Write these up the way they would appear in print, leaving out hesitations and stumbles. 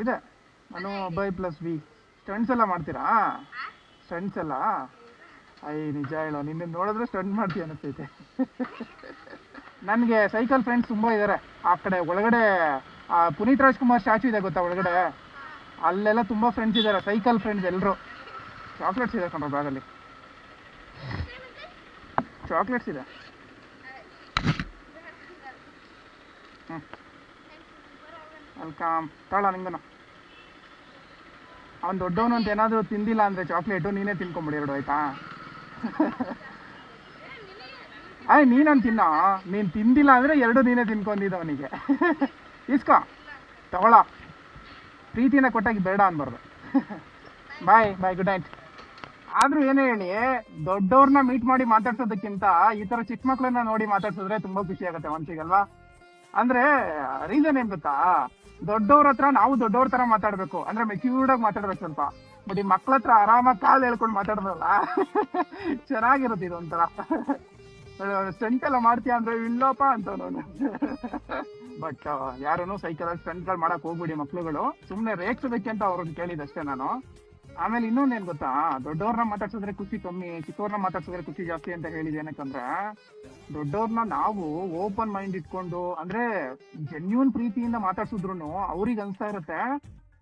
ಇದೆ. ನಾನು by plus V. Stunts ಎಲ್ಲ ಮಾಡ್ತೀರಾ? ಸ್ಟಂಟ್ಸ್ ಎಲ್ಲ ನಿಜ ಹೇಳೋ, ನಿನ್ನ ನೋಡಿದ್ರೆ ಸ್ಟಂಟ್ ಮಾಡ್ತೀಯ ಅನ್ನಿಸ್ತೈತೆ. ನನಗೆ ಸೈಕಲ್ ಫ್ರೆಂಡ್ಸ್ ತುಂಬ ಇದ್ದಾರೆ ಆ ಕಡೆ ಒಳಗಡೆ. ಪುನೀತ್ ರಾಜ್ಕುಮಾರ್ ಸ್ಟ್ಯಾಚು ಇದೆ ಗೊತ್ತಾ ಒಳಗಡೆ, ಅಲ್ಲೆಲ್ಲ ತುಂಬ ಫ್ರೆಂಡ್ಸ್ ಇದ್ದಾರೆ, ಸೈಕಲ್ ಫ್ರೆಂಡ್ಸ್ ಎಲ್ಲರೂ. ಚಾಕ್ಲೇಟ್ಸ್ ಇದೆ ಕಣ್ರ ಬ್ಯಾಗಲ್ಲಿ, ಚಾಕ್ಲೇಟ್ಸ್ ಇದೆ. ವೆಲ್ಕಮ್. ತಾಳ ನಿಂಗನು. ಅವ್ನು ದೊಡ್ಡವನು ಅಂತ ಏನಾದರೂ ತಿಂದಿಲ್ಲ ಅಂದರೆ ಚಾಕ್ಲೇಟು ನೀನೇ ತಿನ್ಕೊಂಬಿಡಿ ಎರಡು, ಆಯ್ತಾ? ನೀನಂತ ತಿನ್ನೋ, ನೀನು ತಿಂದಿಲ್ಲ ಅಂದರೆ ಎರಡು ನೀನೇ ತಿನ್ಕೊಂಡಿದ್ದ ಅವನಿಗೆ. ಇಸ್ಕೋ, ತಗೊಳ. ಪ್ರೀತಿನ ಕೊಟ್ಟಾಗಿ ಬೇಡ ಅನ್ಬಾರ್ದು. ಬಾಯ್ ಬಾಯ್, ಗುಡ್ ನೈಟ್. ಆದರೂ ಏನೇ ಹೇಳಿ, ದೊಡ್ಡವ್ರನ್ನ ಮೀಟ್ ಮಾಡಿ ಮಾತಾಡ್ಸೋದಕ್ಕಿಂತ ಈ ಥರ ಚಿಕ್ಕ ಮಕ್ಳನ್ನ ನೋಡಿ ಮಾತಾಡ್ಸಿದ್ರೆ ತುಂಬ ಖುಷಿ ಆಗುತ್ತೆ ಮನ್ಸಿಗಲ್ವಾ? ಅಂದರೆ ರೀಸನ್ ಏನು ಗೊತ್ತಾ, ದೊಡ್ಡವ್ರ ಹತ್ರ ನಾವು ದೊಡ್ಡವ್ರ ಥರ ಮಾತಾಡಬೇಕು, ಅಂದರೆ ಮೆಚ್ಯೂರ್ಡಾಗಿ ಮಾತಾಡ್ಬೇಕು ಸ್ವಲ್ಪ. ಬಟ್ ಈ ಮಕ್ಳ ಹತ್ರ ಆರಾಮಾಗಿ ಕಾಲು ಹೇಳ್ಕೊಂಡು ಮಾತಾಡ್ದಲ್ಲ, ಚೆನ್ನಾಗಿರುತ್ತೆ ಇದೊಂಥರ. ಸ್ಟಂಟ್ ಎಲ್ಲ ಮಾಡ್ತೀಯ ಅಂದ್ರೆ ಇಲ್ಲಪ್ಪ ಅಂತ ನಾನು. ಬಟ್ ಯಾರೂ ಸೈಕಲಲ್ಲಿ ಸ್ಟಂಟ್ಗಳು ಮಾಡಕ್ ಹೋಗ್ಬಿಡಿ ಮಕ್ಳುಗಳು, ಸುಮ್ಮನೆ ರೇಗ್ಸೋದಕ್ಕೆ ಅಂತ ಅವ್ರನ್ನ ಕೇಳಿದಷ್ಟೇ ನಾನು. ಆಮೇಲೆ ಇನ್ನೊಂದೇನು ಗೊತ್ತಾ, ದೊಡ್ಡವ್ರನ್ನ ಮಾತಾಡ್ಸಿದ್ರೆ ಖುಷಿ ಕಮ್ಮಿ, ಚಿಕ್ಕವ್ರನ್ನ ಮಾತಾಡ್ಸಿದ್ರೆ ಖುಷಿ ಜಾಸ್ತಿ ಅಂತ ಹೇಳಿದೆ. ಏನಕ್ಕಂದ್ರೆ ದೊಡ್ಡವ್ರನ್ನ ನಾವು ಓಪನ್ ಮೈಂಡ್ ಇಟ್ಕೊಂಡು, ಅಂದ್ರೆ ಜೆನ್ಯೂನ್ ಪ್ರೀತಿಯಿಂದ ಮಾತಾಡ್ಸಿದ್ರು ಅವ್ರಿಗೆ ಅನ್ಸ್ತಾ ಇರುತ್ತೆ,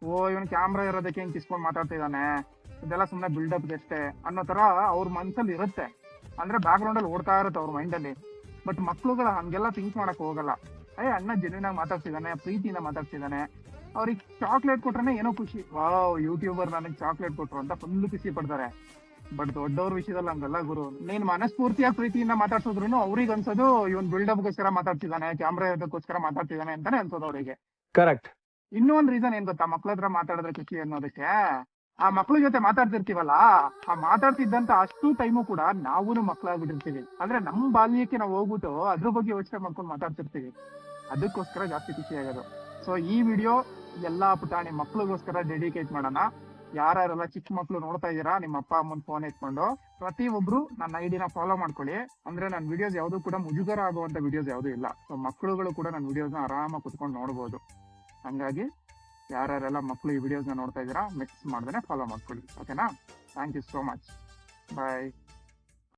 ಓ ಇವನು ಕ್ಯಾಮ್ರಾ ಇರೋದಕ್ಕೆ ಹೆಂಗ್ ಕಿಸ್ಕೊಂಡು ಮಾತಾಡ್ತಿದ್ದಾನೆ, ಇದೆಲ್ಲ ಸುಮ್ಮನೆ ಬಿಲ್ಡಪ್ ಅಷ್ಟೇ ಅನ್ನೋ ತರ ಅವ್ರ ಮನ್ಸಲ್ಲಿ ಇರುತ್ತೆ. ಅಂದ್ರೆ ಬ್ಯಾಕ್ ಗ್ರೌಂಡ್ ಅಲ್ಲಿ ಓಡ್ತಾ ಇರುತ್ತೆ ಅವ್ರ ಮೈಂಡಲ್ಲಿ. ಬಟ್ ಮಕ್ಳುಗಳ ಹಂಗೆಲ್ಲ ಥಿಂಕ್ ಮಾಡಕ್ ಹೋಗಲ್ಲ. ಅಣ್ಣ ಜೆನ್ಯೂನ್ ಆಗಿ ಮಾತಾಡ್ತಿದ್ದಾನೆ, ಪ್ರೀತಿಯಿಂದ ಮಾತಾಡ್ತಿದ್ದಾನೆ, ಅವ್ರಿಗೆ ಚಾಕ್ಲೇಟ್ ಕೊಟ್ರೆ ಏನೋ ಖುಷಿ, ವಾವ್ ಯೂಟ್ಯೂಬರ್ ನನಗೆ ಚಾಕ್ಲೇಟ್ ಕೊಟ್ರು ಅಂತ ಫುಲ್ ಖುಷಿ ಪಡ್ತಾರೆ. ಬಟ್ ದೊಡ್ಡವ್ರ ವಿಷಯದಲ್ಲಿ ಹಂಗಲ್ಲ ಗುರು. ನೀನ್ ಮನಸ್ಫೂರ್ತಿಯಾಗಿ ಪ್ರೀತಿಯಿಂದ ಮಾತಾಡ್ಸಿದ್ರು ಅವ್ರಿಗೆ ಅನ್ಸೋದು ಇವನ್ ಬಿಲ್ಡಪ್ಗೋಸ್ಕರ ಮಾತಾಡ್ತಿದ್ದಾನೆ, ಕ್ಯಾಮ್ರಾ ಇರೋದಕ್ಕೋಸ್ಕರ ಮಾತಾಡ್ತಿದ್ದಾನೆ ಅಂತಾನೆ ಅನ್ಸೋದು ಅವರಿಗೆ. ಕರೆಕ್ಟ್. ಇನ್ನೊಂದ್ ರೀಸನ್ ಏನ್ ಗೊತ್ತಾ ಮಕ್ಳ ಹತ್ರ ಮಾತಾಡಿದ್ರೆ ಖುಷಿ ಅನ್ನೋದಕ್ಕೆ, ಆ ಮಕ್ಳ ಜೊತೆ ಮಾತಾಡ್ತಿರ್ತೀವಲ್ಲ, ಆ ಮಾತಾಡ್ತಿದ್ದಂತ ಅಷ್ಟು ಟೈಮು ಕೂಡ ನಾವು ಮಕ್ಳಾಗ್ಬಿಟ್ಟಿರ್ತೀವಿ. ಅಂದ್ರೆ ನಮ್ಮ ಬಾಲ್ಯಕ್ಕೆ ನಾವು ಹೋಗ್ಬಿಟ್ಟು ಅದ್ರ ಬಗ್ಗೆ ಯೋಚನೆ ಮಾಡ್ಕೊಂಡು ಮಾತಾಡ್ತಿರ್ತೀವಿ, ಅದಕ್ಕೋಸ್ಕರ ಜಾಸ್ತಿ ಖುಷಿ ಆಗೋದು. ಸೊ ಈ ವಿಡಿಯೋ ಎಲ್ಲಾ ಪುಟಾಣಿ ಮಕ್ಳಿಗೋಸ್ಕರ ಡೆಡಿಕೇಟ್ ಮಾಡೋಣ. ಯಾರ್ಯಾರೆಲ್ಲ ಚಿಕ್ಕ ಮಕ್ಳು ನೋಡ್ತಾ ಇದೀರಾ, ನಿಮ್ಮ ಅಪ್ಪ ಅಮ್ಮನ ಫೋನ್ ಎತ್ಕೊಂಡು ಪ್ರತಿ ಒಬ್ರು ನನ್ನ ಐಡಿನ ಫಾಲೋ ಮಾಡ್ಕೊಳ್ಳಿ. ಅಂದ್ರೆ ನನ್ನ ವಿಡಿಯೋಸ್ ಯಾವ್ದು ಕೂಡ ಮುಜುಗರ ಆಗುವಂತ ವಿಡಿಯೋಸ್ ಯಾವ್ದು ಇಲ್ಲ. ಸೊ ಮಕ್ಳುಗಳು ಕೂಡ ನನ್ನ ವಿಡಿಯೋಸ್ನ ಆರಾಮಾಗಿ ಕುತ್ಕೊಂಡು ನೋಡ್ಬೋದು. ಹಂಗಾಗಿ ಯಾರ್ಯಾರೆಲ್ಲ ಮಕ್ಕಳು ಈ ವಿಡಿಯೋಸ್ನ ನೋಡ್ತಾ ಇದ್ದೀರಾ ಮಿಸ್ ಮಾಡ್ದೇ ಫಾಲೋ ಮಾಡ್ಕೊಳ್ಳಿ, ಓಕೆನಾ? Thank you so much, bye.